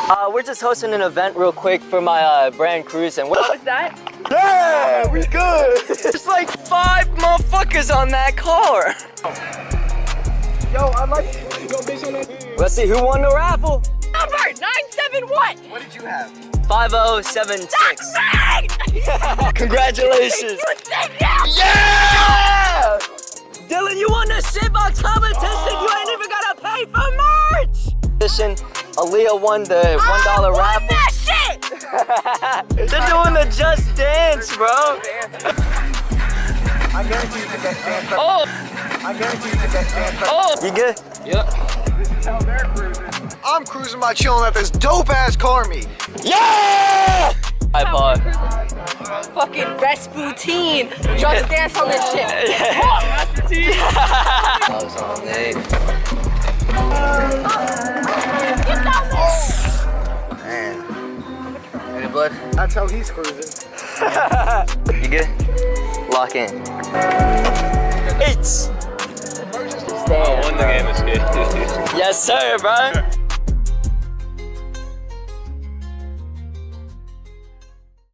We're just hosting an event real quick for my brand Cruis'nn. What was that? Yeah, we good. There's like 5 motherfuckers on that car. Yo, I like yo, bitch on that. Let's see who won the raffle. Number 971. What did you have? 5076. That's Congratulations. Yeah! Dylan, you won the shitbox competition. You ain't even gotta pay for merch. Aaliyah won the $1 raffle. That shit. They're doing the Just Dance, bro. I guarantee you can get dance. Oh, I guarantee you can get dance. oh. You good? Yep. I'm cruising my chilling at this dope ass car meet. Yeah! iPod. Fucking Rasputin. Just dance on this shit. Man, Any blood? that's how he's cruising. You good? Lock in. 8. I won the game, it's good. Yes, sir, bro.